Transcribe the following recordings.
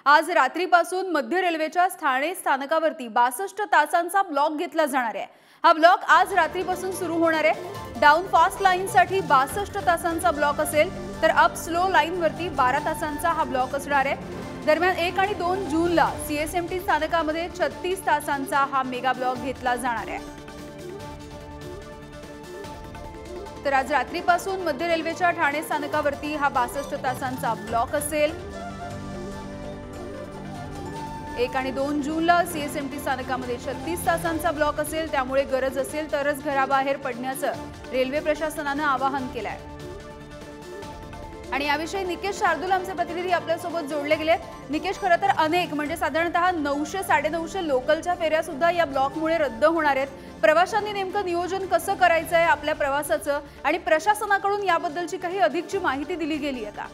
आज रात्रीपासून मध्य रेल्वेच्या ठाणे स्थानकावरती 62 तासांचा ब्लॉक घेतला जाणार आहे। हा ब्लॉक आज रात्रीपासून सुरू होणार आहे। डाऊन फास्ट लाईनसाठी 62 तासांचा ब्लॉक असेल, तर अप स्लो लाईनवरती 12 तासांचा हा ब्लॉक असणार आहे। दरम्यान 1 आणि 2 जूनला सीएसएमटी स्थानकामध्ये 36 तासांचा हा मेगा ब्लॉक घेतला जाणार आहे। तर आज रात्रीपासून मध्य रेल्वेच्या ठाणे स्थानकावरती हा 62 तासांचा ब्लॉक असेल। 1 आणि 2 जूनला सीएसएमटी स्थानकामध्ये 36 तासांचा ब्लॉक असेल। त्यामुळे गरज असेल तरच घराबाहेर पडण्याचं रेल्वे प्रशासनाने आवाहन केलं आहे। आणि याविषयी निकेश शार्दूल आमचे प्रतिनिधी आपल्यासोबत जोडले गेले। निकेश, खरं तर अनेक म्हणजे साधारणतः 900-950 लोकलच्या फेऱ्या सुद्धा या ब्लॉकमुळे रद्द होणार आहेत। प्रवाशांनी नेमकं नियोजन कसं करायचं आहे आपल्या प्रवासाचं, आणि प्रशासनाकडून याबद्दलची काही अधिकची माहिती दिली गेली आहे का?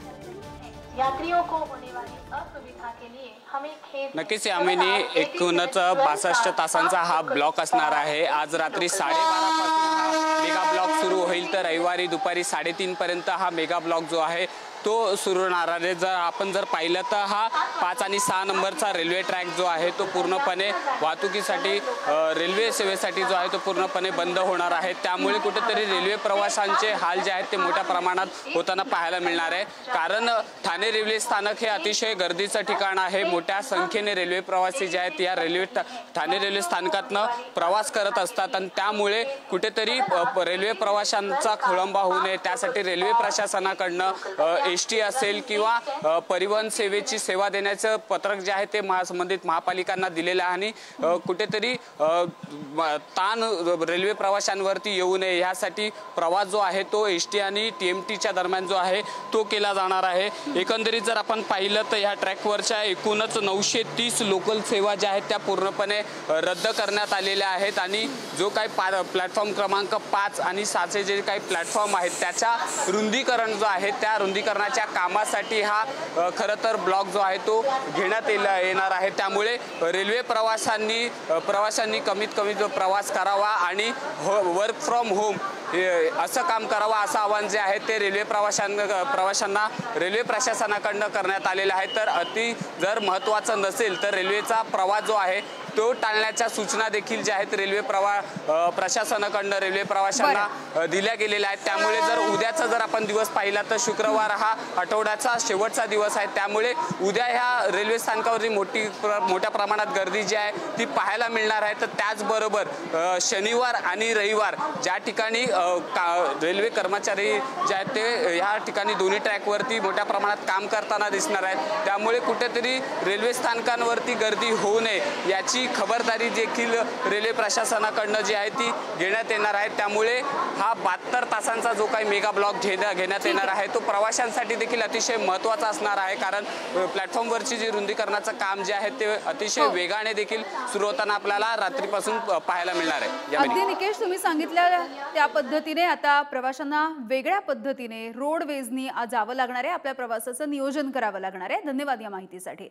यात्रियों को होने वाली असुविधा के लिए हमें खेद नक्कीच यामिनी एकूणच 62 तासांचा हा ब्लॉक असणार आहे। आज रात्री 12:30 पासून हा मेगा ब्लॉक सुरू होईल, तर रविवारी दुपारी 3:30 पर्यंत हा मेगा ब्लॉक जो आहे तो सुरू होणार आहे। जर आपण पाहिलं तर हा 5 आणि 6 नंबरचा रेल्वे ट्रॅक जो आहे तो पूर्णपणे वाहतुकीसाठी रेल्वे सेवेसाठी जो आहे तो पूर्णपणे बंद होणार आहे। त्यामुळे कुठेतरी रेल्वे प्रवाशांचे हाल जे आहेत ते मोठ्या प्रमाणात होताना पाहायला मिळणार आहे। कारण ठाणे रेल्वे स्थानक हे अतिशय गर्दीचं ठिकाण आहे। मोठ्या संख्येने रेल्वे प्रवासी जे आहेत या ठाणे रेल्वे स्थानकातनं प्रवास करत असतात, आणि त्यामुळे कुठेतरी रेल्वे प्रवाशांचा खोळंबा होऊ नये त्यासाठी रेल्वे प्रशासनाकडनं एसटी असेल किंवा परिवहन सेवेची सेवा देण्याचं पत्रक जे आहे ते संबंधित महापालिकांना दिलेलं आहे। आणि कुठेतरी ताण रेल्वे प्रवाशांवरती येऊ नये यासाठी प्रवास जो आहे तो एसटी आणि टीएमटीच्या दरम्यान जो आहे तो केला जाणार आहे। एकंदरीत जर आपण पाहिलं तर या ट्रॅकवरच्या एकूणच 930 लोकल सेवा ज्या आहेत त्या पूर्णपणे रद्द करण्यात आलेल्या आहेत। आणि जो काही प्लॅटफॉर्म क्रमांक 5 आणि 6चे जे काही प्लॅटफॉर्म आहेत त्याच्या रुंदीकरण जो आहे त्या रुंदीकरणाच्या कामासाठी हा खरं तर ब्लॉक जो आहे तो घेण्यात येणार आहे। त्यामुळे रेल्वे प्रवाशांनी कमीत कमी जो प्रवास करावा आणि वर्क फ्रॉम होम असं काम करावं असं आवाहन जे आहे ते रेल्वे प्रवाशांना रेल्वे प्रशासनाकडनं करण्यात आलेलं आहे। तर जर महत्त्वाचं नसेल तर रेल्वेचा प्रवास जो आहे तो टाळण्याच्या सूचना देखील ज्या आहेत रेल्वे प्रशासनाकडनं रेल्वे प्रवाशांना दिल्या गेलेल्या आहेत। त्यामुळे जर उद्याचा जर आपण दिवस पाहिला तर शुक्रवार हा आठवड्याचा शेवटचा दिवस आहे। त्यामुळे उद्या ह्या रेल्वे स्थानकावरती मोठ्या प्रमाणात गर्दी जी आहे ती पाहायला मिळणार आहे। तर त्याचबरोबर शनिवार आणि रविवार ज्या ठिकाणी रेल्वे कर्मचारी जे आहेत ते ह्या ठिकाणी दोन्ही ट्रॅकवरती मोठ्या प्रमाणात काम करताना दिसणार आहेत। त्यामुळे कुठेतरी रेल्वे स्थानकांवरती गर्दी होऊ नये याची खबरदारी देखील रेल्वे प्रशासनाकडनं जी आहे ती घेण्यात येणार आहे। त्यामुळे हा 72 तासांचा जो काही मेगा ब्लॉक घेण्यात येणार आहे तो प्रवाशांसाठी देखील अतिशय महत्त्वाचा असणार आहे। कारण प्लॅटफॉर्मवरची जी रुंदीकरणाचं काम जे आहे ते अतिशय वेगाने देखील सुरू होताना आपल्याला रात्रीपासून पाहायला मिळणार आहे। अगदी निकेश, तुम्ही सांगितल्या त्या पद्धतीने आता प्रवाशांना वेगळ्या पद्धतीने रोडवेजनी आज जावं लागणार आहे, आपल्या प्रवासाचं नियोजन करावं लागणार आहे। धन्यवाद या माहितीसाठी।